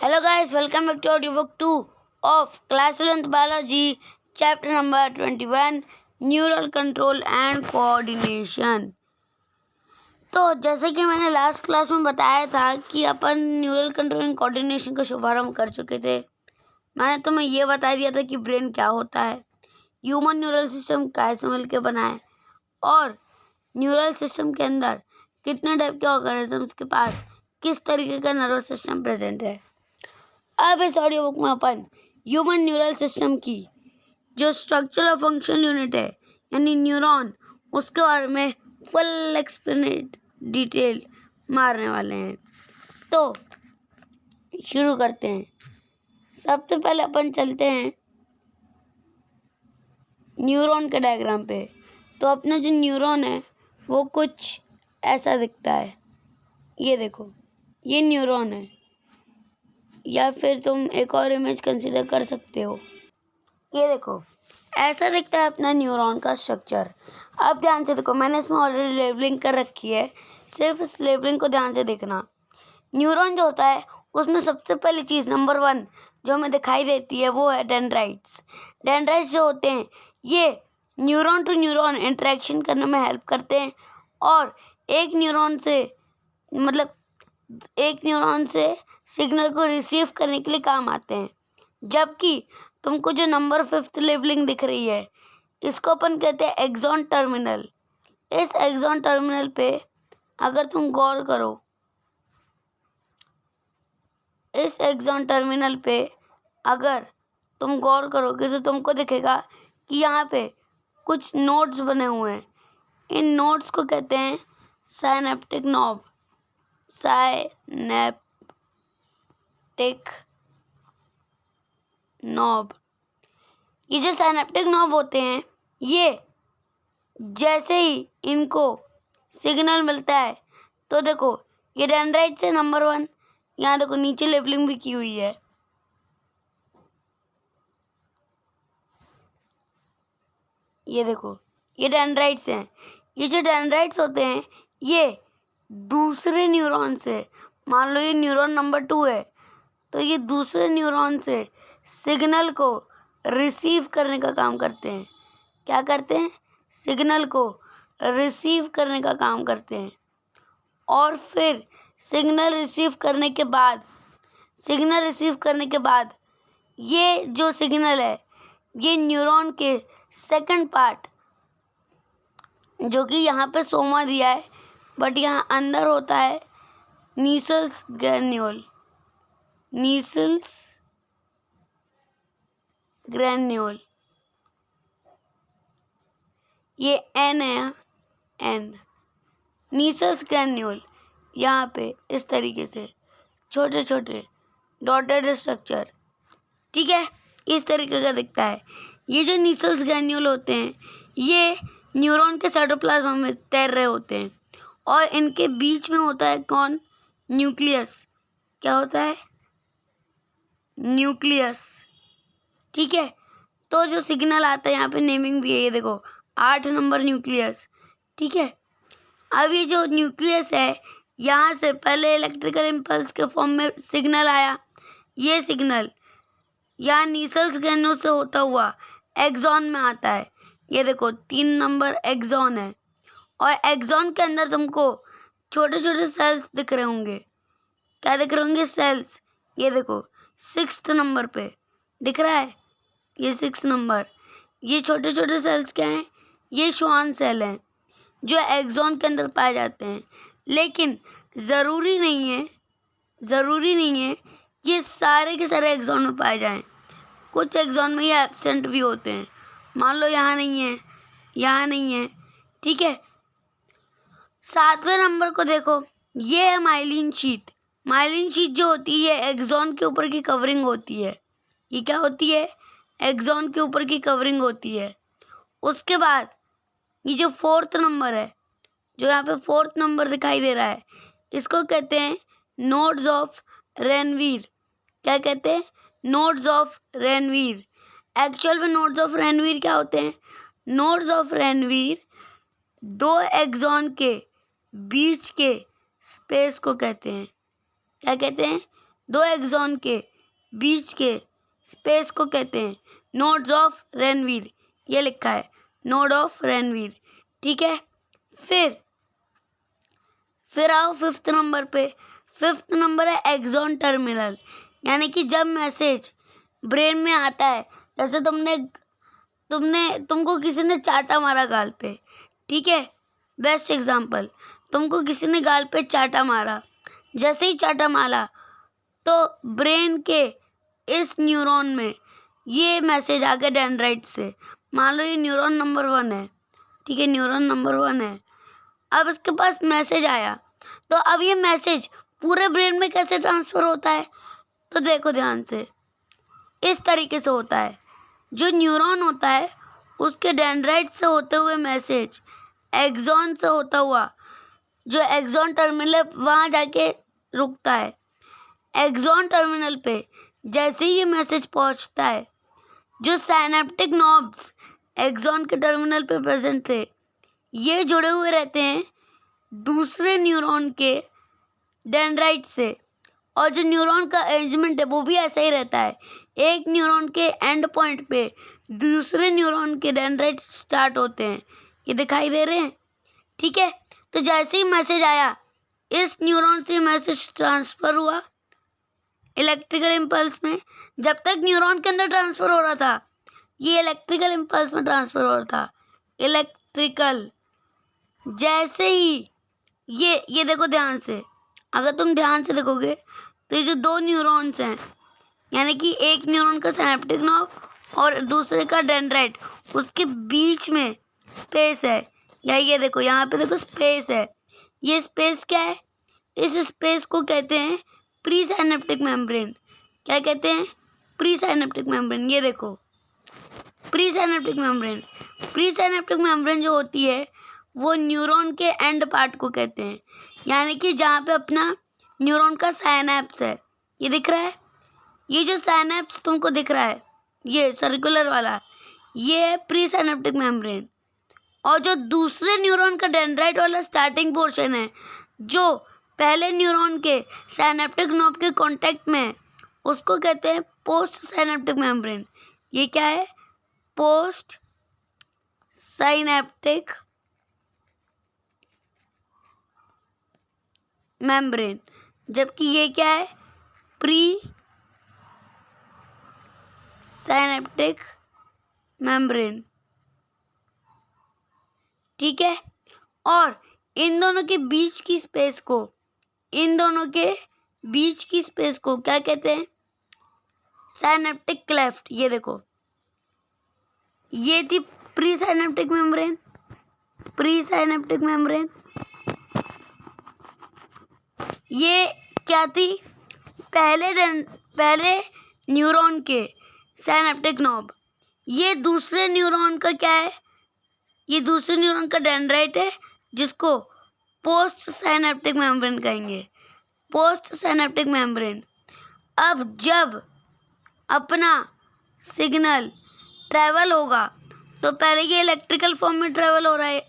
Hello guys, welcome back to audiobook 2 of Class 11th Biology, chapter number 21, Neural Control and Coordination. तो जैसे कि मैंने last class में बताया था कि अपन न्यूरल कंट्रोल एंड कोऑर्डिनेशन का शुभारंभ कर चुके थे। मैंने तुम्हें ये बता दिया था कि ब्रेन क्या होता है, ह्यूमन न्यूरल सिस्टम कैसे मिलकर बना है और न्यूरल सिस्टम के अंदर कितने टाइप के ऑर्गेनिजम्स के पास किस तरीके का नर्वस सिस्टम प्रेजेंट है। अब इस ऑडियो बुक में अपन ह्यूमन न्यूरल सिस्टम की जो स्ट्रक्चर और फंक्शन यूनिट है यानी न्यूरॉन, उसके बारे में फुल एक्सप्लेनेट डिटेल मारने वाले हैं। तो शुरू करते हैं। सबसे पहले अपन चलते हैं न्यूरॉन के डायग्राम पे। तो अपना जो न्यूरॉन है वो कुछ ऐसा दिखता है। ये देखो, ये न्यूरॉन है, या फिर तुम एक और इमेज कंसीडर कर सकते हो। ये देखो, ऐसा दिखता है अपना न्यूरॉन का स्ट्रक्चर। अब ध्यान से देखो, मैंने इसमें ऑलरेडी लेबलिंग कर रखी है, सिर्फ इस लेबलिंग को ध्यान से देखना। न्यूरॉन जो होता है उसमें सबसे पहली चीज़ नंबर 1 जो हमें दिखाई देती है वो है डेंड्राइट्स। डेंड्राइट्स जो होते हैं ये न्यूरॉन टू न्यूरॉन इंटरेक्शन करने में हेल्प करते हैं और एक न्यूरॉन से सिग्नल को रिसीव करने के लिए काम आते हैं। जबकि तुमको जो नंबर 5 लेबलिंग दिख रही है इसको अपन कहते हैं एक्सॉन टर्मिनल। इस एक्सॉन टर्मिनल पे अगर तुम गौर करो, इस एक्सॉन टर्मिनल पे अगर तुम गौर करोगे तो तुमको दिखेगा कि यहाँ पे कुछ नोड्स बने हुए हैं। इन नोड्स को कहते हैं साइनेप्टिक नॉब। साइनेप्टिक नॉब, ये जो साइनेप्टिक नॉब होते हैं ये जैसे ही इनको सिग्नल मिलता है तो देखो ये डेंड्राइट से नंबर 1, यहाँ देखो नीचे लेबलिंग भी की हुई है। ये देखो, ये डेंड्राइट्स हैं। ये जो डेंड्राइट्स होते हैं ये दूसरे न्यूरॉन से, मान लो ये न्यूरॉन नंबर 2 है तो ये दूसरे न्यूरॉन से सिग्नल को रिसीव करने का काम करते हैं। क्या करते हैं? सिग्नल को रिसीव करने का काम करते हैं। और फिर सिग्नल रिसीव करने के बाद ये जो सिग्नल है ये न्यूरॉन के सेकंड पार्ट, जो कि यहाँ पे सोमा दिया है बट यहाँ अंदर होता है नीसल्स ग्रैन्यूल। ये एन है, एन नीसल्स ग्रैन्यूल। यहाँ पे इस तरीके से छोटे छोटे डॉटेड स्ट्रक्चर, ठीक है, इस तरीके का दिखता है। ये जो नीसल्स ग्रैन्यूल होते हैं ये न्यूरॉन के साइटोप्लाज्म में तैर रहे होते हैं और इनके बीच में होता है कौन? न्यूक्लियस। क्या होता है? न्यूक्लियस, ठीक है। तो जो सिग्नल आता है यहाँ पे नेमिंग भी है, ये देखो 8 नंबर न्यूक्लियस, ठीक है। अब ये जो न्यूक्लियस है यहाँ से पहले इलेक्ट्रिकल इम्पल्स के फॉर्म में सिग्नल आया। ये सिग्नल यहाँ नीसल्स ग्रैन्यूल से होता हुआ एक्सॉन में आता है। ये देखो 3 नंबर एक्सॉन है और एक्सॉन के अंदर तुमको छोटे छोटे सेल्स दिख रहे होंगे। क्या दिख रहे होंगे? सेल्स। ये देखो 6th नंबर पे दिख रहा है, ये 6 नंबर। ये छोटे छोटे सेल्स क्या हैं? ये श्वान सेल हैं जो एक्सॉन के अंदर पाए जाते हैं। लेकिन ज़रूरी नहीं है ये सारे के सारे एक्सॉन में पाए जाएं। कुछ एक्सॉन में ये एब्सेंट भी होते हैं। मान लो यहाँ नहीं है, ठीक है। 7वें नंबर को देखो, ये है माइलिन शीट। माइलिन शीट जो होती है एक्सॉन के ऊपर की कवरिंग होती है। ये क्या होती है? एक्सॉन के ऊपर की कवरिंग होती है। उसके बाद ये जो 4th नंबर है, जो यहाँ पे 4th नंबर दिखाई दे रहा है, इसको कहते हैं नोड्स ऑफ रेनवीर। क्या कहते हैं? Nodes of Ranvier. एक्चुअल में नोड्स ऑफ रेनवीर क्या होते हैं? नोड्स ऑफ रेनवीर 2 एक्सॉन के बीच के स्पेस को कहते हैं। क्या कहते हैं? दो एक्सॉन के बीच के स्पेस को कहते हैं नोड्स ऑफ रेनवीर। ये लिखा है नोड ऑफ रेनवीर, ठीक है। फिर आओ फिफ्थ नंबर पे। फिफ्थ नंबर है एक्सॉन टर्मिनल, यानी कि जब मैसेज ब्रेन में आता है, जैसे तुमको किसी ने चाटा मारा गाल पे, ठीक है। बेस्ट एग्जांपल, तुमको किसी ने गाल पे चाटा मारा, जैसे ही चाटा मारा तो ब्रेन के इस न्यूरॉन में ये मैसेज आ गया डेंड्राइट से। मान लो ये न्यूरॉन नंबर 1 है, ठीक है, न्यूरॉन नंबर 1 है। अब इसके पास मैसेज आया, तो अब ये मैसेज पूरे ब्रेन में कैसे ट्रांसफ़र होता है, तो देखो ध्यान से, इस तरीके से होता है। जो न्यूरॉन होता है उसके डेंड्राइट से होते हुए मैसेज एक्सॉन से होता हुआ, जो एक्सॉन टर्मिनल वहाँ जाके रुकता है। एक्सॉन टर्मिनल पे जैसे ही ये मैसेज पहुँचता है, जो साइनेप्टिक नॉब्स एक्सॉन के टर्मिनल पे प्रेजेंट थे, ये जुड़े हुए रहते हैं दूसरे न्यूरॉन के डेंड्राइट से। और जो न्यूरॉन का अरेंजमेंट है वो भी ऐसा ही रहता है, एक न्यूरॉन के एंड पॉइंट पे दूसरे न्यूरॉन के डेंड्राइट स्टार्ट होते हैं। ये दिखाई दे रहे हैं, ठीक है। तो जैसे ही मैसेज आया, इस न्यूरॉन से मैसेज ट्रांसफ़र हुआ इलेक्ट्रिकल इम्पल्स में। जब तक न्यूरॉन के अंदर ट्रांसफ़र हो रहा था, ये इलेक्ट्रिकल इम्पल्स में ट्रांसफ़र हो रहा था, इलेक्ट्रिकल। जैसे ही ये देखो ध्यान से, अगर तुम ध्यान से देखोगे तो ये जो दो न्यूरॉन्स हैं, यानी कि एक न्यूरॉन का सिनेप्टिक नॉब और दूसरे का डेंड्राइट, उसके बीच में स्पेस है। या ये देखो, यहाँ पे देखो स्पेस है। ये स्पेस क्या है? इस स्पेस को कहते हैं प्री साइनेप्टिक मेम्ब्रेन। क्या कहते हैं? Pre synaptic membrane. ये देखो pre synaptic membrane. Pre synaptic membrane जो होती है वो न्यूरॉन के एंड पार्ट को कहते हैं, यानी कि जहाँ पे अपना न्यूरॉन का साइनैप्स है। ये दिख रहा है, ये जो साइनैप्स तुमको दिख रहा है, ये सर्कुलर वाला, ये है प्री साइनेप्टिक मेम्ब्रेन। और जो दूसरे न्यूरॉन का डेंड्राइट वाला स्टार्टिंग पोर्शन है, जो पहले न्यूरॉन के साइनेप्टिक नॉब के कांटेक्ट में है, उसको कहते हैं पोस्ट साइनेप्टिक मेम्ब्रेन। ये क्या है? Post synaptic membrane. जबकि ये क्या है? प्री साइनेप्टिक मेम्ब्रेन, ठीक है। और इन दोनों के बीच की स्पेस को, इन दोनों के बीच की स्पेस को क्या कहते हैं? Synaptic cleft. ये देखो, ये थी pre synaptic membrane, pre synaptic membrane. ये क्या थी? पहले न्यूरॉन के साइनेप्टिक नॉब। ये दूसरे न्यूरॉन का क्या है? ये दूसरे न्यूरॉन का डेंड्राइट है, जिसको पोस्ट साइनेप्टिक मेम्ब्रेन कहेंगे, पोस्ट साइनेप्टिक मेम्ब्रेन। अब जब अपना सिग्नल ट्रैवल होगा तो पहले ये इलेक्ट्रिकल फॉर्म में ट्रैवल हो रहा है,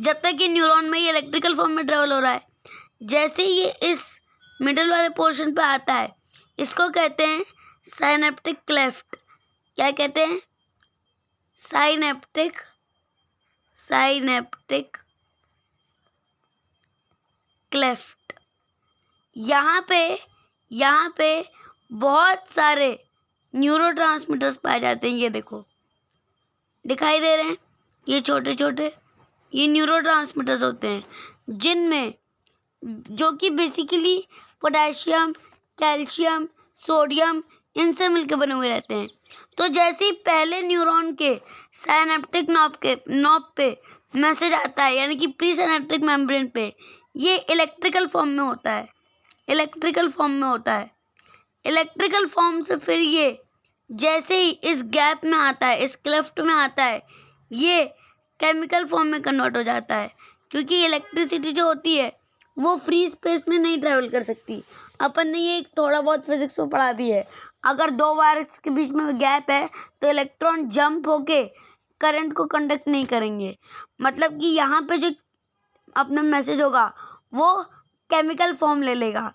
जब तक ये न्यूरॉन में ये इलेक्ट्रिकल फॉर्म में ट्रैवल हो रहा है। जैसे ही ये इस मिडिल वाले पोर्शन पे आता है, इसको कहते हैं साइनेप्टिक क्लेफ्ट। क्या कहते हैं? Synaptic cleft. यहाँ पे बहुत सारे न्यूरोट्रांसमीटर्स पाए जाते हैं। ये देखो, दिखाई दे रहे हैं, ये छोटे छोटे, ये न्यूरोट्रांसमीटर्स होते हैं, जिनमें जो कि बेसिकली पोटेशियम, कैल्शियम, सोडियम, इनसे मिलकर बने हुए रहते हैं। तो जैसे ही पहले न्यूरॉन के साइनेप्टिक नॉब पे मैसेज आता है, यानी कि प्री साइनेप्टिक मेम्ब्रेन पे, ये इलेक्ट्रिकल फॉर्म में होता है, इलेक्ट्रिकल फॉर्म में होता है। इलेक्ट्रिकल फॉर्म से फिर ये जैसे ही इस गैप में आता है, इस क्लेफ्ट में आता है, ये केमिकल फॉर्म में कन्वर्ट हो जाता है, क्योंकि इलेक्ट्रिसिटी जो होती है वो फ्री स्पेस में नहीं ट्रैवल कर सकती। अपन ने ये थोड़ा बहुत फिजिक्स में पढ़ा भी है। अगर दो वायर्स के बीच में गैप है तो इलेक्ट्रॉन जंप होके करंट को कंडक्ट नहीं करेंगे। मतलब कि यहाँ पे जो अपना मैसेज होगा वो केमिकल फॉर्म ले लेगा।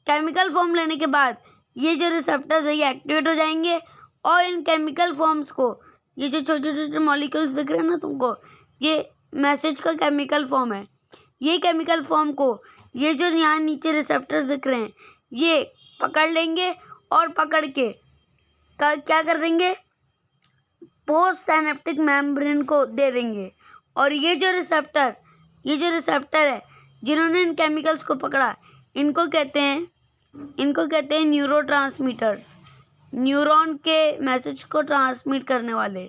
केमिकल फॉर्म लेने के बाद ये जो रिसेप्टर्स है ये एक्टिवेट हो जाएंगे और इन केमिकल फॉर्म्स को, ये जो छोटे छोटे मॉलिक्यूल्स दिख रहे हैं ना तुमको, ये मैसेज का केमिकल फॉर्म है। ये केमिकल फॉर्म को ये जो यहाँ नीचे रिसेप्टर्स दिख रहे हैं ये पकड़ लेंगे और पकड़ के क्या कर देंगे, पोस्ट साइनेप्टिक मेम्ब्रेन को दे देंगे। और ये जो रिसेप्टर है जिन्होंने इन केमिकल्स को पकड़ा, इनको कहते हैं न्यूरोट्रांसमीटर्स। न्यूरॉन के मैसेज को ट्रांसमिट करने वाले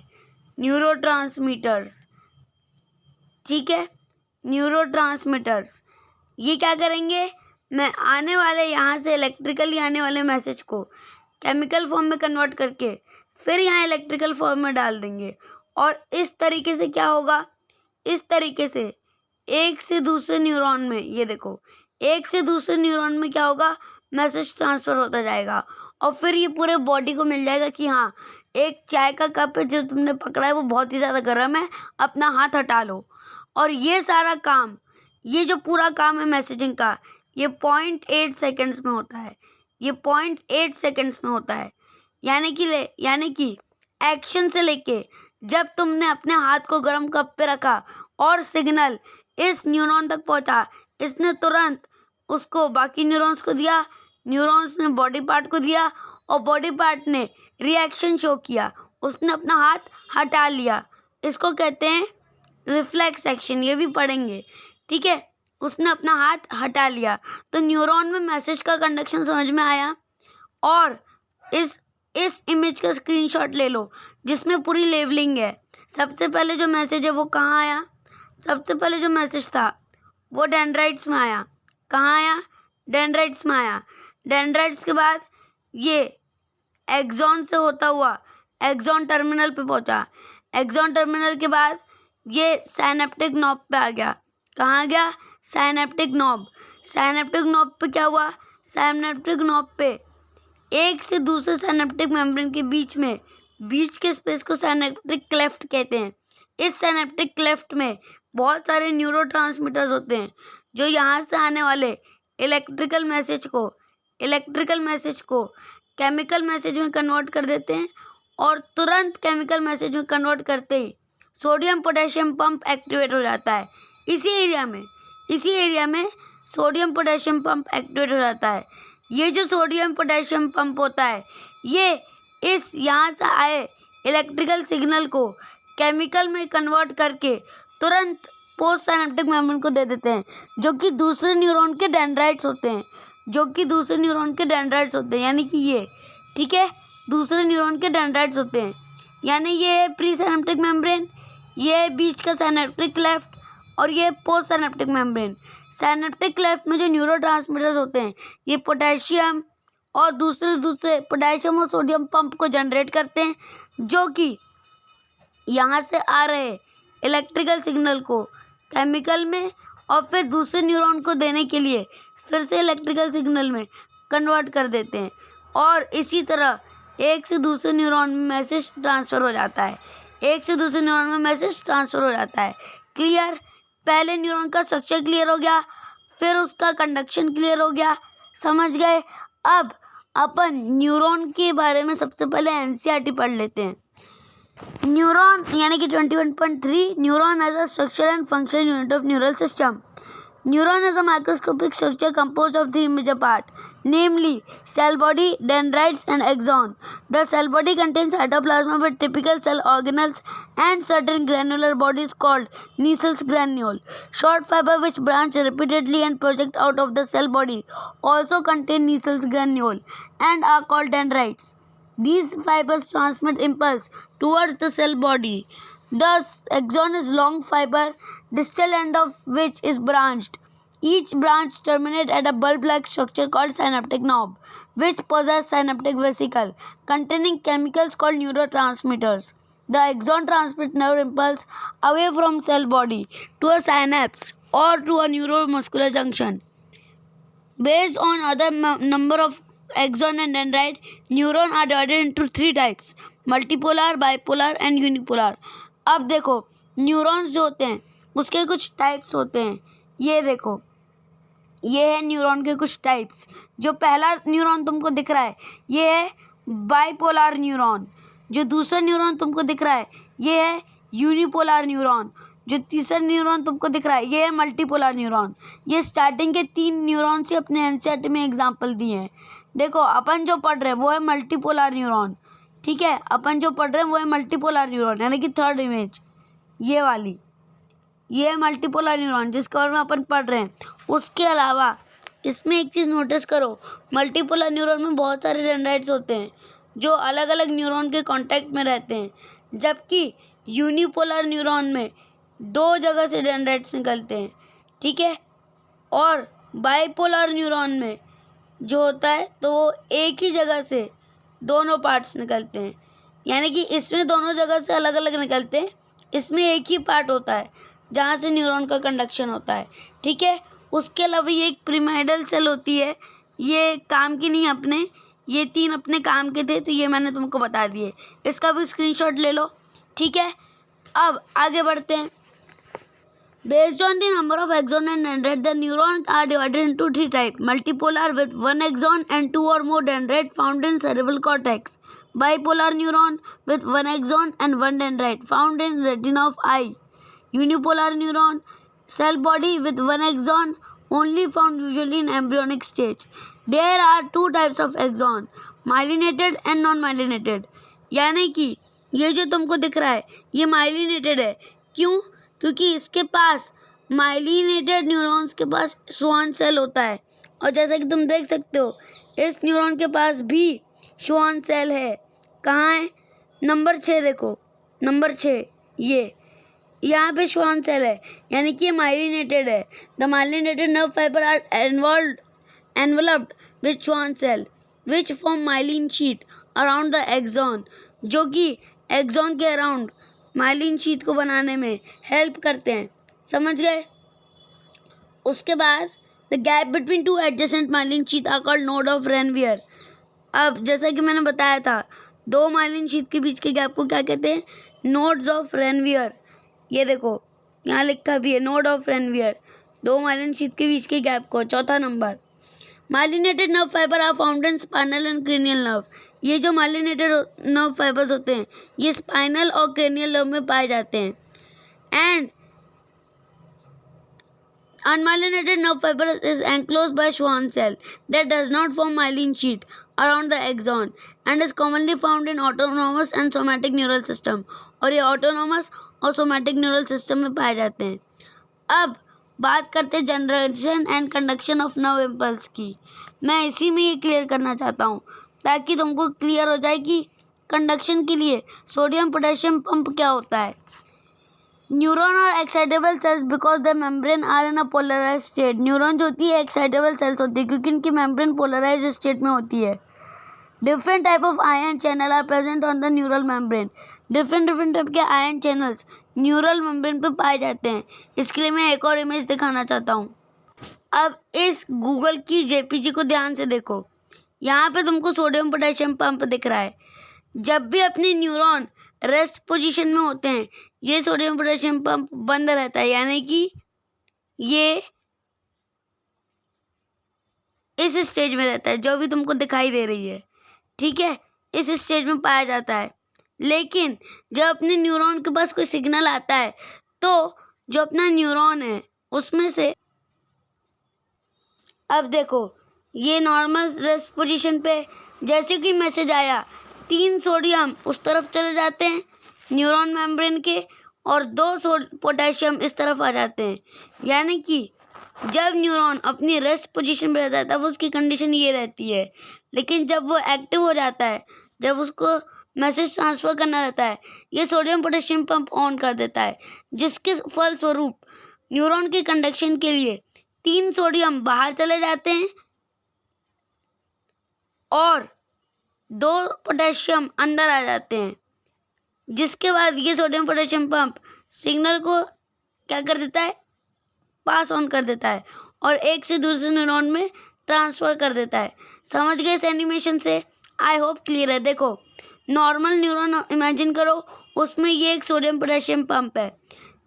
न्यूरोट्रांसमीटर्स, ठीक है, न्यूरोट्रांसमीटर्स। ये क्या करेंगे, मैं आने वाले यहाँ से इलेक्ट्रिकली आने वाले मैसेज को केमिकल फॉर्म में कन्वर्ट करके फिर यहाँ इलेक्ट्रिकल फॉर्म में डाल देंगे। और इस तरीके से क्या होगा, इस तरीके से एक से दूसरे न्यूरॉन में, ये देखो, एक से दूसरे न्यूरॉन में क्या होगा, मैसेज ट्रांसफ़र होता जाएगा। और फिर ये पूरे बॉडी को मिल जाएगा कि हाँ, एक चाय का कप है जो तुमने पकड़ा है वो बहुत ही ज़्यादा गर्म है, अपना हाथ हटा लो। और ये सारा काम, ये जो पूरा काम है मैसेजिंग का, ये 0.8 सेकेंड्स में होता है। ये 0.8 सेकेंड्स में होता है। यानी कि एक्शन से लेके जब तुमने अपने हाथ को गर्म कप पे रखा और सिग्नल इस न्यूरॉन तक पहुंचा, इसने तुरंत उसको बाकी न्यूरॉन्स को दिया, न्यूरॉन्स ने बॉडी पार्ट को दिया और बॉडी पार्ट ने रिएक्शन शो किया, उसने अपना हाथ हटा लिया। इसको कहते हैं रिफ्लेक्स एक्शन, ये भी पढ़ेंगे, ठीक है। उसने अपना हाथ हटा लिया तो न्यूरॉन में मैसेज का कंडक्शन समझ में आया। और इस इमेज का स्क्रीनशॉट ले लो जिसमें पूरी लेबलिंग है। सबसे पहले जो मैसेज है वो कहाँ आया, सबसे पहले जो मैसेज था वो डेंड्राइट्स में आया। कहाँ आया, डेंड्राइट्स में आया। डेंड्राइट्स के बाद ये एक्सॉन से होता हुआ एक्सॉन टर्मिनल पे पहुंचा। एक्सॉन टर्मिनल के बाद ये साइनेप्टिक नॉब पे आ गया। कहाँ गया, साइनेप्टिक नॉब। साइनेप्टिक नॉब पे क्या हुआ, साइनेप्टिक नॉब पे एक से दूसरे साइनेप्टिक मेम्ब्रेन के बीच के स्पेस को साइनेप्टिक क्लेफ्ट कहते हैं। इस साइनेप्टिक क्लेफ्ट में बहुत सारे न्यूरोट्रांसमीटर्स होते हैं जो यहाँ से आने वाले इलेक्ट्रिकल मैसेज को केमिकल मैसेज में कन्वर्ट कर देते हैं। और तुरंत केमिकल मैसेज में कन्वर्ट करते ही सोडियम पोटेशियम पंप एक्टिवेट हो जाता है। इसी एरिया में सोडियम पोटेशियम पंप एक्टिवेट हो जाता है। ये जो सोडियम पोटेशियम पंप होता है ये इस यहाँ से आए इलेक्ट्रिकल सिग्नल को केमिकल में कन्वर्ट करके तुरंत पोस्ट साइनेप्टिक मेम्ब्रेन को दे देते हैं, जो कि दूसरे न्यूरॉन के डेंड्राइट्स होते हैं। यानी कि ये, ठीक है, दूसरे न्यूरॉन के डेंड्राइट्स होते हैं। यानी ये प्री साइनेप्टिक मेम्ब्रेन, ये बीच का साइनेप्टिक क्लेफ्ट और ये post synaptic membrane. Synaptic cleft में जो न्यूरोट्रांसमीटर्स होते हैं ये पोटेशियम और दूसरे पोटेशियम और सोडियम पंप को जनरेट करते हैं, जो कि यहाँ से आ रहे इलेक्ट्रिकल सिग्नल को केमिकल में और फिर दूसरे न्यूरॉन को देने के लिए फिर से इलेक्ट्रिकल सिग्नल में कन्वर्ट कर देते हैं। और इसी तरह एक से दूसरे न्यूरॉन में मैसेज ट्रांसफ़र हो जाता है। क्लियर, पहले न्यूरॉन का स्ट्रक्चर क्लियर हो गया, फिर उसका कंडक्शन क्लियर हो गया, समझ गए। अब अपन न्यूरॉन के बारे में सबसे पहले एनसीईआरटी पढ़ लेते हैं। न्यूरॉन यानी कि 21.3, neuron as a structure and function unit of neural system. Neuron is a microscopic structure composed of 3 major parts, namely cell body, dendrites, and axon. The cell body contains cytoplasm with typical cell organelles and certain granular bodies called Nissls granule. Short fiber which branch repeatedly and project out of the cell body also contain Nissls granule and are called dendrites. These fibers transmit impulse towards the cell body. The axon is long fiber, distal end of which is branched. Each branch terminates at a bulb-like structure called synaptic knob, which possess synaptic vesicle containing chemicals called neurotransmitters. The axon transmits nerve impulse away from cell body to a synapse or to a neuromuscular junction. Based on other number of axon and dendrite, neurons are divided into 3 types: multipolar, bipolar and unipolar. अब देखो neurons जो होते हैं उसके कुछ types होते हैं। ये देखो, ये है न्यूरॉन के कुछ टाइप्स। जो पहला न्यूरॉन तुमको दिख रहा है ये है बाइपोलर न्यूरॉन। जो दूसरा न्यूरॉन तुमको दिख रहा है ये है यूनिपोलर न्यूरॉन। जो तीसरा न्यूरॉन तुमको दिख रहा है ये है मल्टीपोलर न्यूरॉन। ये स्टार्टिंग के 3 न्यूरॉन से अपने एनसीईआरटी में एग्जाम्पल दिए हैं। देखो अपन जो पढ़ रहे हैं वो है मल्टीपोलर न्यूरॉन, ठीक है। अपन जो पढ़ रहे हैं वो है मल्टीपोलर न्यूरॉन, यानी कि थर्ड इमेज ये वाली, ये है मल्टीपोलर न्यूरॉन जिसके बारे में अपन पढ़ रहे हैं। उसके अलावा इसमें एक चीज़ नोटिस करो, मल्टीपोलर न्यूरॉन में बहुत सारे डेंड्राइट्स होते हैं जो अलग अलग न्यूरॉन के कांटेक्ट में रहते हैं, जबकि यूनिपोलर न्यूरॉन में 2 जगह से डेंड्राइट्स निकलते हैं, ठीक है। और बाइपोलर न्यूरॉन में जो होता है तो वो एक ही जगह से दोनों पार्ट्स निकलते हैं, यानी कि इसमें दोनों जगह से अलग अलग निकलते हैं, इसमें एक ही पार्ट होता है जहाँ से न्यूरॉन का कंडक्शन होता है, ठीक है। उसके अलावा ये एक पिरामिडल सेल होती है, ये काम की नहीं अपने, ये 3 अपने काम के थे तो ये मैंने तुमको बता दिए। इसका भी स्क्रीनशॉट ले लो, ठीक है। अब आगे बढ़ते हैं। Based on the number of axon and dendrite, the neurons are divided into 3 types: multipolar with 1 axon and 2 or more dendrite found in cerebral cortex; bipolar neuron with 1 axon and 1 dendrite found in retina of eye; unipolar neuron cell body with 1 axon only found usually in embryonic stage. There are 2 types of axon, myelinated and non-myelinated. यानी कि ये जो तुमको दिख रहा है ये myelinated है। क्यों? क्योंकि इसके पास माइलिनेटेड न्यूरॉन्स के पास श्वान सेल होता है, और जैसा कि तुम देख सकते हो इस न्यूरॉन के पास भी श्वान सेल है। कहाँ है? नंबर 6 देखो, नंबर 6 ये यहाँ पे श्वान सेल है, यानी कि ये माइलिनेटेड है। The myelinated nerve fibre are enveloped with Schwann cell which form myelin sheath around the axon, जो कि एक्सॉन के अराउंड माइलिन शीट को बनाने में हेल्प करते हैं। समझ गए? उसके बाद the gap between 2 adjacent myelin sheath are called node of Ranvier. अब जैसा कि मैंने बताया था 2 माइलिन शीट के बीच के गैप को क्या कहते हैं? Nodes of Ranvier. ये देखो यहाँ लिखा भी है node of Ranvier, 2 myelin sheath के बीच के गैप को। चौथा number, myelinated nerve fibre are found in spinal and cranial nerve. ये जो माइलिनेटेड नर्व फाइबर्स होते हैं ये स्पाइनल और क्रेनियल नर्व में पाए जाते हैं। And unmyelinated nerve fiber is enclosed by Schwann cell that does not form myelin sheet around the axon and is commonly found in autonomous and somatic neural system। और ये autonomous और somatic neural system में पाए जाते हैं। अब बात करते हैं generation and conduction of nerve impulse की। मैं इसी में ये क्लियर करना चाहता हूँ ताकि तुमको क्लियर हो जाए कि कंडक्शन के लिए सोडियम पोटेशियम पंप क्या होता है। Neuron are excitable cells because the membrane are in a polarise state. Neuron जो होती है एक्साइटेबल सेल्स होती है क्योंकि इनकी मेम्ब्रेन पोलराइज स्टेट में होती है। Different type of ion channel are present on the neural membrane. Different type के आयन चैनल्स न्यूरल मेम्ब्रेन पे पाए जाते हैं। इसके लिए मैं एक और इमेज दिखाना चाहता हूँ। अब इस गूगल की जेपीजी को ध्यान से देखो, यहाँ पे तुमको सोडियम पोटेशियम पंप दिख रहा है। जब भी अपने न्यूरॉन रेस्ट पोजीशन में होते हैं ये सोडियम पोटेशियम पंप बंद रहता है, यानी कि ये इस स्टेज में रहता है जो भी तुमको दिखाई दे रही है, ठीक है, इस स्टेज में पाया जाता है। लेकिन जब अपने न्यूरॉन के पास कोई सिग्नल आता है तो जो अपना न्यूरॉन है उसमें से, अब देखो ये नॉर्मल रेस्ट पोजीशन पे जैसे कि मैसेज आया 3 सोडियम उस तरफ चले जाते हैं न्यूरॉन मेम्ब्रेन के और 2 पोटेशियम इस तरफ आ जाते हैं। यानी कि जब न्यूरॉन अपनी रेस्ट पोजीशन में रहता है तब उसकी कंडीशन ये रहती है, लेकिन जब वो एक्टिव हो जाता है, जब उसको मैसेज ट्रांसफ़र करना रहता है, ये सोडियम पोटेशियम पंप ऑन कर देता है, जिसके फलस्वरूप न्यूरॉन के कंडक्शन के लिए 3 सोडियम बाहर चले जाते हैं और 2 पोटेशियम अंदर आ जाते हैं, जिसके बाद ये सोडियम पोटेशियम पंप सिग्नल को क्या कर देता है? पास ऑन कर देता है और एक से दूसरे न्यूरॉन में ट्रांसफ़र कर देता है। समझ गए इस एनिमेशन से? आई होप क्लियर है। देखो नॉर्मल न्यूरॉन इमेजिन करो, उसमें ये एक सोडियम पोटेशियम पंप है।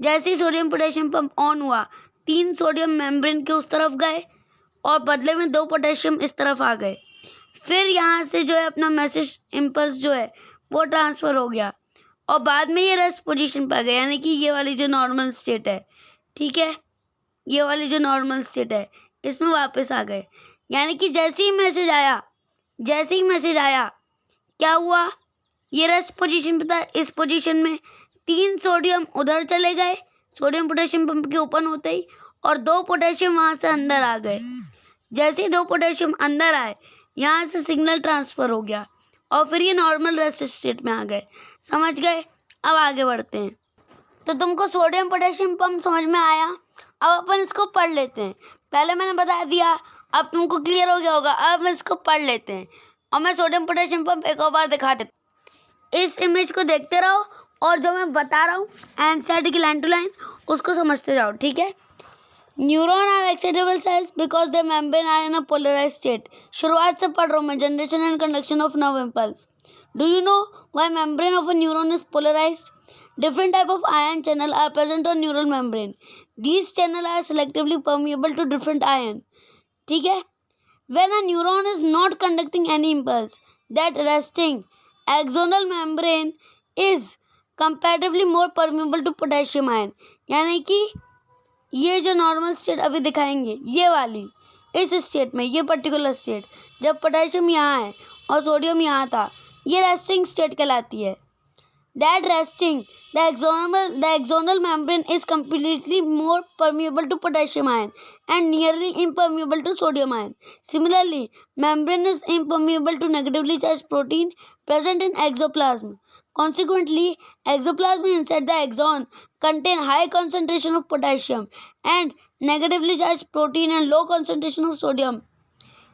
जैसे ही सोडियम पोटेशियम पंप ऑन हुआ 3 सोडियम मेम्ब्रेन के उस तरफ गए और बदले में 2 पोटेशियम इस तरफ आ गए। फिर यहाँ से जो है अपना मैसेज इम्पल्स जो है वो ट्रांसफ़र हो गया और बाद में ये रेस्ट पोजीशन पे आ गया, यानी कि ये वाली जो नॉर्मल स्टेट है, ठीक है, ये वाली जो नॉर्मल स्टेट है इसमें वापस आ गए। यानी कि जैसे ही मैसेज आया क्या हुआ, ये रेस्ट पोजीशन पे था, इस पोजीशन में 3 सोडियम उधर चले गए सोडियम पोटेशियम पंप के ओपन होते ही, और 2 पोटेशियम वहाँ से अंदर आ गए। जैसे ही 2 पोटेशियम अंदर आए यहाँ से सिग्नल ट्रांसफ़र हो गया और फिर ये नॉर्मल रेस्ट स्टेट में आ गए। समझ गए? अब आगे बढ़ते हैं। तो तुमको सोडियम पोटेशियम पंप समझ में आया। अब अपन इसको पढ़ लेते हैं। पहले मैंने बता दिया, अब तुमको क्लियर हो गया होगा। अब हम इसको पढ़ लेते हैं और मैं सोडियम पोटेशियम पंप एक और बार दिखा देता। इस इमेज को देखते रहो और जो मैं बता रहा हूँ एनसीईआरटी की लाइन टू लाइन उसको समझते जाओ, ठीक है। Neuron are excitable cells because the membrane are in a polarise state. शुरुआत से पढ़ रहा हूँ मैं, generation and conduction of nerve impulse. Do you know why membrane of a neuron is polarised? Different type of ion channel are present on neural membrane. These channel are selectively permeable to different ion. ठीक है? When a neuron is not conducting any impulse, that resting axonal membrane is comparatively more permeable to potassium ion. यानी कि ये जो normal state अभी दिखाएंगे, ये वाली इस स्टेट में, ये पर्टिकुलर स्टेट जब पोटेशियम यहाँ है और सोडियम यहाँ था, ये रेस्टिंग स्टेट कहलाती है। That resting, the axonal membrane is completely more permeable to potassium ion and nearly impermeable to sodium ion. Similarly, membrane is impermeable to negatively charged protein present in exoplasm. Consequently, exoplasm inside the axon contain high concentration of potassium and negatively charged protein and low concentration of sodium.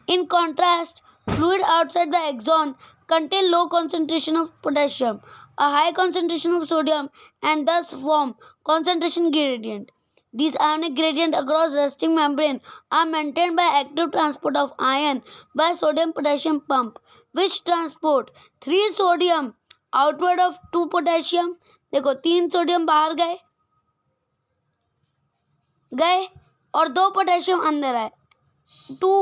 In contrast, fluid outside the axon contain low concentration of potassium, a high concentration of sodium, and thus form concentration gradient. These ionic gradient across resting membrane are maintained by active transport of ion by sodium potassium pump, which transport 3 sodium outward of 2 potassium. देखो 3 sodium बाहर गए और 2 potassium अंदर आए, 2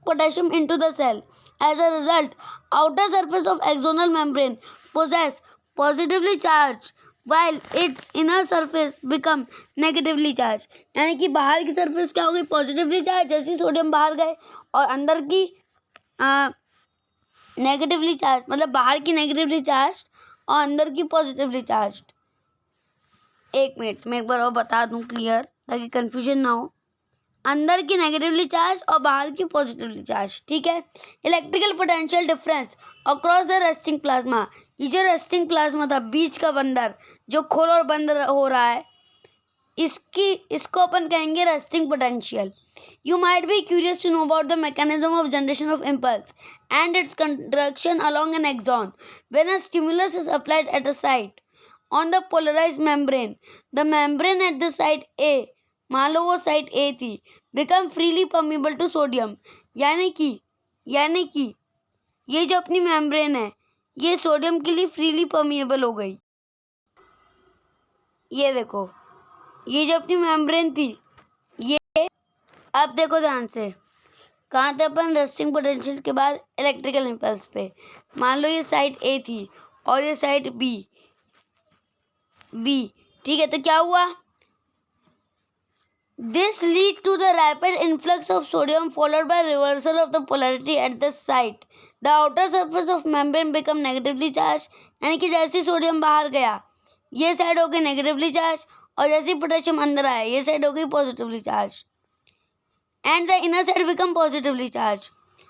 potassium into the cell. As a result, outer surface of axonal membrane possess positively charged while its inner surface become negatively charged. यानी कि बाहर की सरफेस क्या हो गई, पॉजिटिवली चार्ज, जैसे सोडियम बाहर गए, और अंदर की नेगेटिवली चार्ज, मतलब बाहर की नेगेटिवली चार्ज और अंदर की पॉजिटिवली चार्ज। एक मिनट मैं एक बार और बता दूं क्लियर ताकि कंफ्यूजन ना हो। अंदर की नेगेटिवली चार्ज और बाहर की पॉजिटिवली चार्ज, ठीक है। Electrical potential difference across the resting plasma. ये जो रेस्टिंग प्लाज्मा था, बीच का बंदर जो खोल और बंद हो रहा है, इसको अपन कहेंगे resting potential. You might be curious to know about the mechanism of generation of impulse and its conduction along an axon. When a stimulus is applied at a site on the polarized membrane, the membrane at the site A, मान लो वो site A थी, become freely permeable to sodium. यानी कि ये जो अपनी membrane है ये सोडियम के लिए फ्रीली परमिएबल हो गई। ये देखो, ये जो अपनी मेम्ब्रेन थी ये, अब देखो ध्यान से, कहाँ थे अपन, रेस्टिंग पोटेंशियल के बाद इलेक्ट्रिकल इम्पल्स पे। मान लो ये साइट ए थी और ये साइट बी, ठीक है। तो क्या हुआ, this lead to the rapid influx of sodium followed by reversal of the polarity at the site. The outer surface of membrane become negatively charged. यानी कि जैसे सोडियम बाहर गया ये साइड हो गई नेगेटिवली चार्ज, और जैसे पोटेशियम अंदर आया ये साइड हो गई positively charge, and the inner side become positively charged.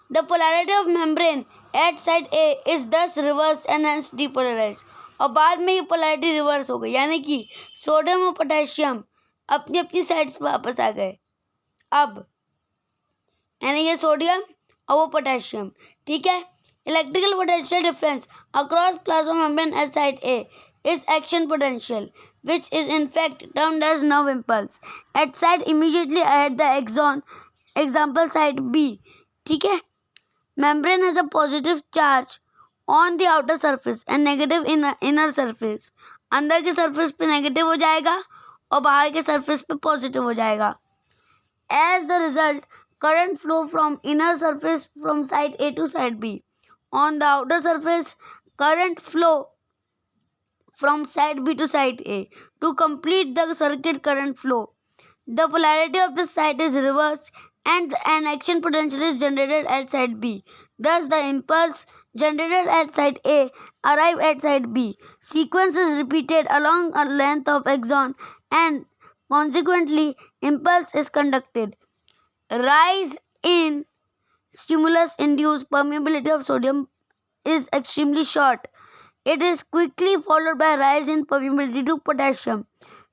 The polarity of membrane at site A is thus reversed and hence depolarized. और बाद में ये पोलैरिटी रिवर्स हो गई, यानी कि सोडियम और पोटेशियम अपनी अपनी साइड्स पर वापस आ गए। अब यानी ये सोडियम और वो पोटेशियम, ठीक है। Electrical potential difference across plasma membrane at site A is action potential which is in fact termed as nerve impulse at site immediately ahead the axon, example site B, ठीक है। membrane has a positive charge on the outer surface and negative inner surface. अंदर के surface पे negative हो जाएगा और बाहर के सरफेस पे पॉजिटिव हो जाएगा। As the result, current flow from inner surface from side A to side B. On the outer surface, current flow from side B to side A. To complete the circuit current flow, the polarity of the side is reversed and an action potential is generated at side B. Thus, the impulse generated at side A arrive at side B. Sequence is repeated along a length of axon and consequently impulse is conducted. Rise in stimulus-induced permeability of sodium is extremely short. It is quickly followed by a rise in permeability to potassium.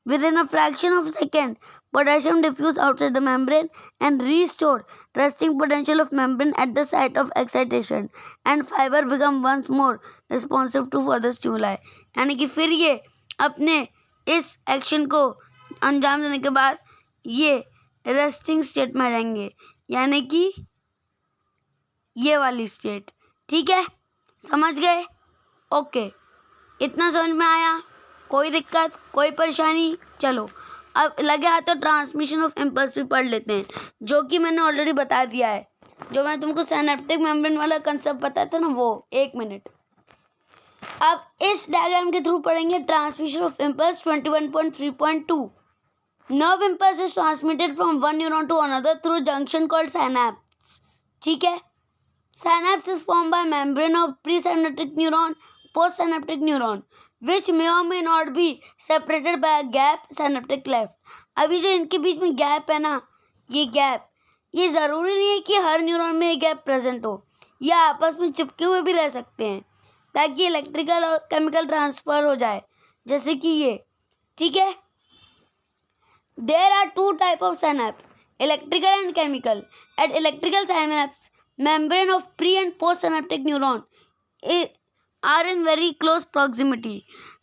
Within a fraction of a second, potassium diffuses outside the membrane and restore resting potential of membrane at the site of excitation, and fiber become once more responsive to further stimuli. यानी कि फिर ये अपने इस action को अंजाम देने के बाद ये रेस्टिंग स्टेट में आ जाएंगे, यानी कि ये वाली स्टेट. ठीक है, समझ गए? ओके, इतना समझ में आया? कोई दिक्कत, कोई परेशानी? चलो अब लगे हाथ तो ट्रांसमिशन ऑफ इम्पल्स भी पढ़ लेते हैं, जो कि मैंने ऑलरेडी बता दिया है. जो मैं तुमको सिनेप्टिक मेम्ब्रेन वाला कंसेप्ट बताया था ना, वो. 1 मिनट. अब इस डायग्राम के थ्रू पढ़ेंगे transmission of impulse 21.3.2. Nerve impulse is transmitted from one neuron to another through junction called synapse. ठीक है, synapse is formed by membrane of presynaptic neuron, postsynaptic neuron, which may or may not be separated by a gap synaptic cleft. अभी जो इनके बीच में gap है ना, ये gap, ये ज़रूरी नहीं है कि हर न्यूरॉन में ये गैप प्रेजेंट हो, या आपस में चिपके हुए भी रह सकते हैं ताकि इलेक्ट्रिकल और केमिकल ट्रांसफ़र हो जाए, जैसे कि ये. ठीक है, there are 2 type of synapse, electrical and chemical. At electrical synapse, membrane of pre and postsynaptic neuron are in very close proximity.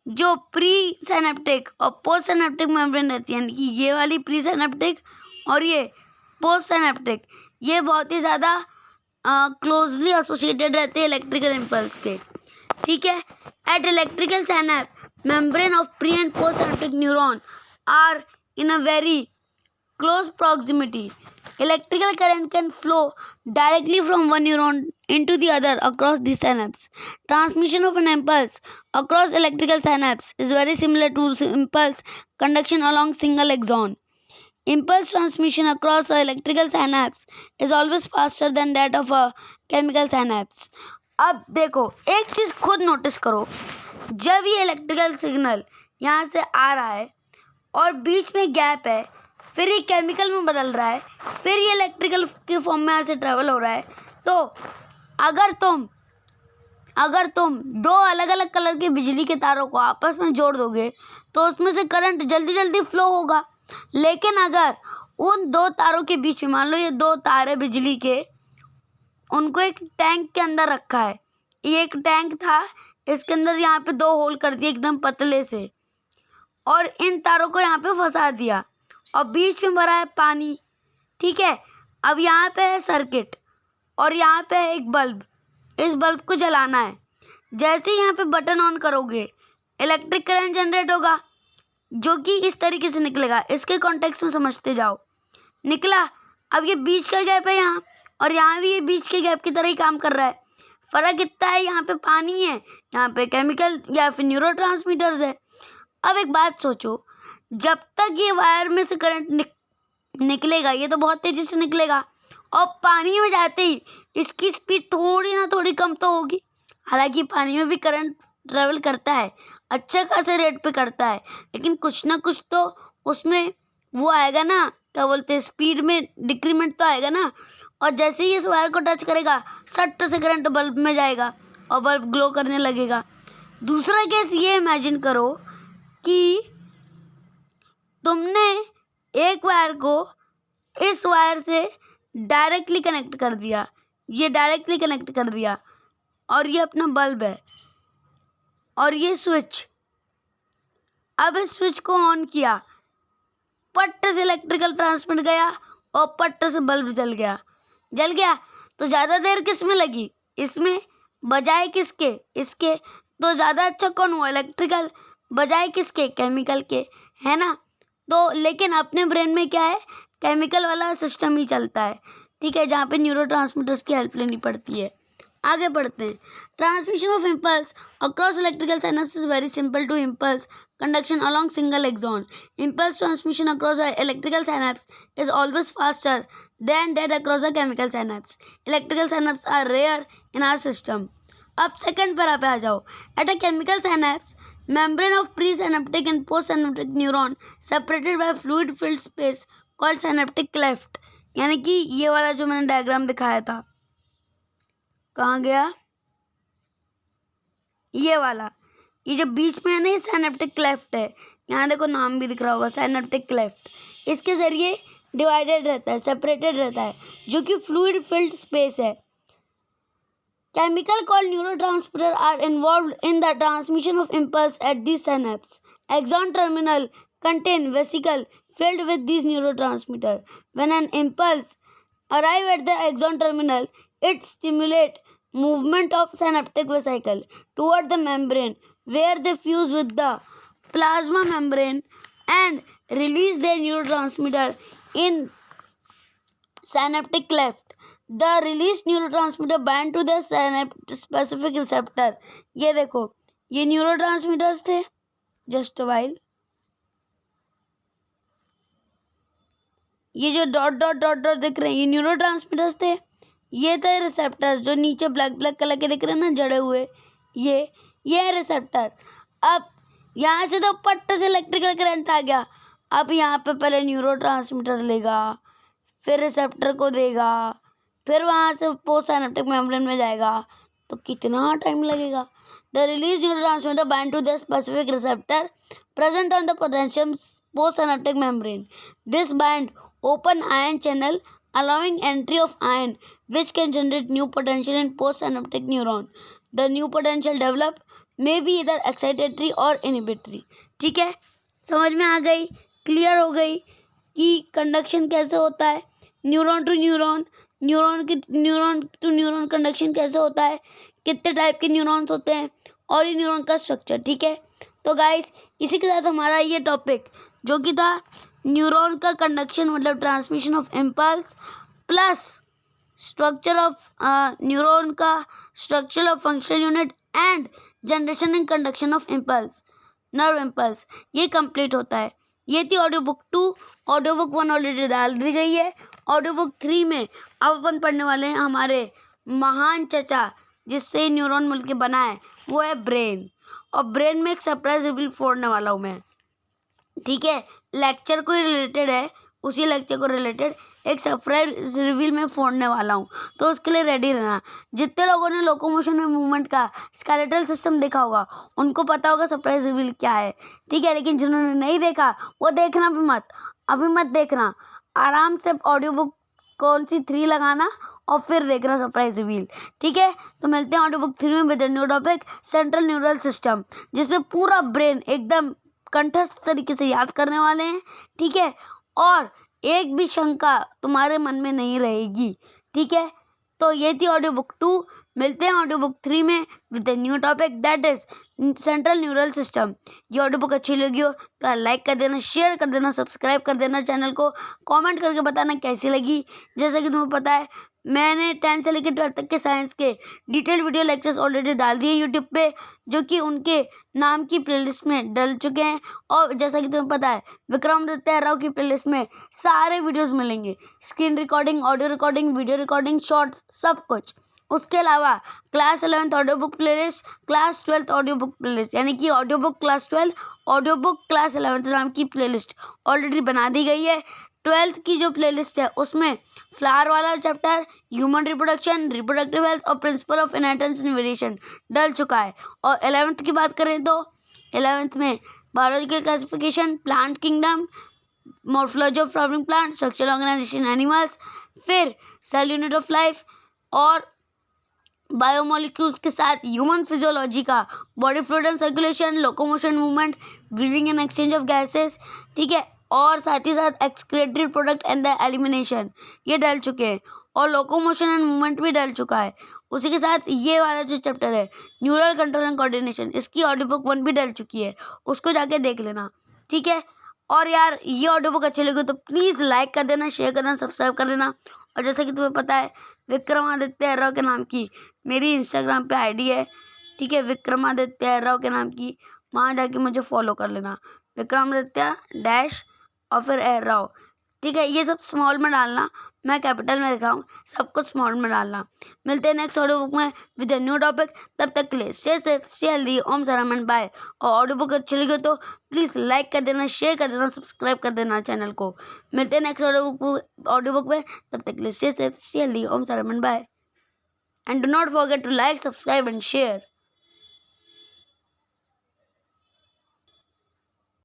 जो प्री सिनेप्टिक और पोस्ट सिनेप्टिक मेम्ब्रेन रहती है, यानी कि ये वाली प्री सिनेप्टिक और ये पोस्ट सिनेप्टिक, ये बहुत ही ज़्यादा क्लोजली एसोसिएटेड रहते हैं इलेक्ट्रिकल इम्पल्स के. ठीक है, at electrical synapse membrane of pre and post synaptic neuron are in a very close proximity. Electrical current can flow directly from one neuron into the other across the synapse. Transmission of an impulse across electrical synapse is very similar to impulse conduction along single axon. Impulse transmission across an electrical synapse is always faster than that of a chemical synapse. अब देखो, एक चीज़ खुद notice करो, जब ये electrical signal यहाँ से आ रहा है और बीच में गैप है, फिर ये केमिकल में बदल रहा है, फिर ये इलेक्ट्रिकल के फॉर्म में यहाँ से ट्रेवल हो रहा है, तो अगर तुम 2 अलग अलग कलर के बिजली के तारों को आपस में जोड़ दोगे तो उसमें से करंट जल्दी जल्दी फ्लो होगा. लेकिन अगर उन 2 तारों के बीच में, मान लो ये 2 तार है बिजली के, उनको एक टैंक के अंदर रखा है, ये एक टैंक था, इसके अंदर यहाँ पे 2 होल कर दिए एकदम पतले से, और इन तारों को यहाँ पे फंसा दिया और बीच में भरा है पानी. ठीक है, अब यहाँ पे है सर्किट और यहाँ पे है एक बल्ब. इस बल्ब को जलाना है. जैसे ही यहाँ पे बटन ऑन करोगे, इलेक्ट्रिक करंट जनरेट होगा, जो कि इस तरीके से निकलेगा. इसके कॉन्टेक्स्ट में समझते जाओ. निकला, अब ये बीच का गैप है यहाँ, और यहाँ भी ये बीच के गैप की तरह ही काम कर रहा है. फ़र्क इतना है, यहाँ पे पानी है, यहाँ पे केमिकल या फिर न्यूरोट्रांसमीटर्स है. अब एक बात सोचो, जब तक ये वायर में से करंट निकलेगा, ये तो बहुत तेज़ी से निकलेगा, और पानी में जाते ही इसकी स्पीड थोड़ी ना थोड़ी कम तो होगी. हालांकि पानी में भी करंट ट्रेवल करता है, अच्छे खासे रेट पे करता है, लेकिन कुछ ना कुछ तो उसमें वो आएगा ना, क्या बोलते हैं, स्पीड में डिक्रीमेंट तो आएगा ना. और जैसे ही इस वायर को टच करेगा, सट से करंट बल्ब में जाएगा और बल्ब ग्लो करने लगेगा. दूसरा केस ये इमेजिन करो कि तुमने एक वायर को इस वायर से डायरेक्टली कनेक्ट कर दिया, ये डायरेक्टली कनेक्ट कर दिया, और ये अपना बल्ब है और ये स्विच. अब इस स्विच को ऑन किया, पट्ट से इलेक्ट्रिकल ट्रांसमिट गया और पट्ट से बल्ब जल गया. तो ज़्यादा देर किस में लगी? इसमें, बजाय किसके? इसके. तो ज़्यादा अच्छा कौन हुआ? इलेक्ट्रिकल, बजाय किसके? केमिकल के, है ना. तो लेकिन अपने ब्रेन में क्या है, केमिकल वाला सिस्टम ही चलता है. ठीक है, जहाँ पे न्यूरोट्रांसमीटर्स की हेल्प लेनी पड़ती है। आगे बढ़ते हैं। Transmission of impulse across electrical synapse is very simple to impulse conduction along single axon. Impulse transmission across the electrical synapse is always faster than that across the chemical synapse. Electrical synapses are rare in our system. अब second para पे आ जाओ। At a chemical synapse, membrane of presynaptic and postsynaptic neuron separated by fluid filled space called synaptic cleft. यानी कि ये वाला जो मैंने diagram दिखाया था, कहाँ गया, ये वाला, ये जो बीच में है ना, ये साइनेप्टिक क्लेफ्ट है। यहाँ देखो नाम भी दिख रहा होगा, साइनेप्टिक क्लेफ्ट। इसके जरिए डिवाइडेड रहता है, सेपरेटेड रहता है, जो कि फ्लूइड फिल्ड स्पेस है। Chemical called neurotransmitter are involved in the transmission of impulse at the synapse. Axon terminal contain vesicle filled with these neurotransmitter. When an impulse arrive at the axon terminal, it stimulate movement of synaptic vesicle toward the membrane, where they fuse with the plasma membrane and release their neurotransmitter in synaptic cleft. The released neurotransmitter bind to the synaptic specific receptor. ये देखो, ये neurotransmitters थे, just while, ये जो dot dot dot dot दिख रहे हैं, ये न्यूरोट्रांसमीटर्स थे। ये थे रिसेप्टर्स, जो नीचे ब्लैक ब्लैक कलर के दिख रहे हैं ना, जड़े हुए, ये है रिसेप्टर। अब यहाँ से तो पट्ट से इलेक्ट्रिकल करंट आ गया। अब यहाँ पे पहले न्यूरोट्रांसमीटर लेगा, फिर रिसेप्टर को देगा, फिर वहाँ से पोस्ट सिनेप्टिक मेम्ब्रेन में जाएगा, तो कितना टाइम लगेगा। The released neurotransmitter bind to the specific receptor present on the potential postsynaptic membrane. This bind open ion channel, allowing entry of ion, which can generate new potential in postsynaptic neuron. The new potential develop may be either excitatory or inhibitory. ठीक है, समझ में आ गई, clear हो गई कि conduction कैसे होता है, neuron to neuron, neuron to neuron conduction कैसे होता है, कितने टाइप के न्यूरॉन्स होते हैं, और ये न्यूरॉन का स्ट्रक्चर। ठीक है, तो गाइस इसी के साथ हमारा ये टॉपिक जो कि था न्यूरॉन का कंडक्शन मतलब transmission of impulse plus structure of neuron का structure of function unit and generation and conduction of impulse, nerve impulse, ये कंप्लीट होता है। ये थी audio book 2। Audio book 1 already डाल दी गई है। ऑडियो बुक 3 में अब अपन पढ़ने वाले हैं हमारे महान चचा जिससे न्यूरॉन मिलके बना है, वो है ब्रेन। और ब्रेन में एक सरप्राइज रिवील फोड़ने वाला हूँ मैं। ठीक है, लेक्चर को रिलेटेड है, उसी लेक्चर को रिलेटेड एक सरप्राइज रिवील में फोड़ने वाला हूँ, तो उसके लिए रेडी रहना। जितने लोगों ने लोकोमोशन और मूवमेंट का स्केलेटल सिस्टम देखा होगा उनको पता होगा सरप्राइज रिवील क्या है। ठीक है, लेकिन जिन्होंने नहीं देखा वो देखना भी मत, अभी मत देखना, आराम से ऑडियो बुक कौन सी 3 लगाना और फिर देखना सरप्राइज रिवील। ठीक है, तो मिलते हैं ऑडियो बुक 3 में with new topic central neural system, जिसमें पूरा ब्रेन एकदम कंठस्थ तरीके से याद करने वाले हैं। ठीक है, और एक भी शंका तुम्हारे मन में नहीं रहेगी। ठीक है, तो ये थी ऑडियो बुक 2। मिलते हैं ऑडियो बुक 3 में with new topic that is central neural system. ये ऑडियो बुक अच्छी लगी हो तो लाइक कर देना, शेयर कर देना, सब्सक्राइब कर देना चैनल को, कमेंट करके बताना कैसी लगी। जैसा कि तुम्हें पता है मैंने 10 से लेकर 12 तक के साइंस के डिटेल वीडियो लेक्चर्स ऑलरेडी डाल दिए यूट्यूब पे, जो कि उनके नाम की प्लेलिस्ट में डल चुके हैं। और जैसा कि तुम्हें पता है विक्रमादित्य राव की प्लेलिस्ट में सारे वीडियोस मिलेंगे, screen recording, audio recording, video recording, shorts, सब कुछ। उसके अलावा class 11th audio book playlist, class 12th audio book playlist, यानी कि audio book class 12, audio book class 11th नाम की प्लेलिस्ट ऑलरेडी बना दी गई है। 12th की जो प्लेलिस्ट है उसमें फ्लावर वाला chapter, human reproduction, reproductive health और principle of inheritance and variation डल चुका है। और 11th की बात करें तो 11th में biological classification, plant kingdom, morphology of flowering plant, structural organisation animals, फिर सेल यूनिट ऑफ लाइफ और बायोमोलिक्यूल्स के साथ ह्यूमन फिजियोलॉजी का body fluid and circulation, locomotion, movement, breathing and exchange of gases. ठीक है, और साथ ही साथ excretory product and the elimination, ये डल चुके हैं। और लोकोमोशन एंड मूवमेंट भी डल चुका है। उसी के साथ ये वाला जो चैप्टर है न्यूरल कंट्रोल एंड कोऑर्डिनेशन, इसकी ऑडियो बुक 1 भी डल चुकी है, उसको जाके देख लेना। ठीक है, और यार ये ऑडियो बुक अच्छी लगी तो प्लीज़ लाइक कर देना, शेयर कर देना, सब्सक्राइब कर देना और जैसा कि तुम्हें पता है विक्रमादित्य एर्राव के नाम की मेरी इंस्टाग्राम पे आईडी है, ठीक है, विक्रमादित्य एर्राव के नाम की। वहाँ जाके मुझे फॉलो कर लेना, विक्रमादित्य डैश और फिर एर्राव, ठीक है। ये सब स्मॉल में डालना, मैं कैपिटल में लिख रहा हूँ, सब कुछ स्मॉल में डालना। मिलते हैं नेक्स्ट ऑडियो बुक में विद अ न्यू टॉपिक। तब तक के लिए स्टे सेफ, स्टे हेल्दी, ओम सारामन, बाय। और ऑडियो बुक अच्छी लगी तो प्लीज़ लाइक कर देना, शेयर कर देना, सब्सक्राइब कर देना चैनल को। मिलते हैं नेक्स्ट ऑडियो बुक में, तब तक के लिए स्टे सेफ, स्टे हेल्दी, ओम सारामन, bye. And do not forget to like, subscribe and share.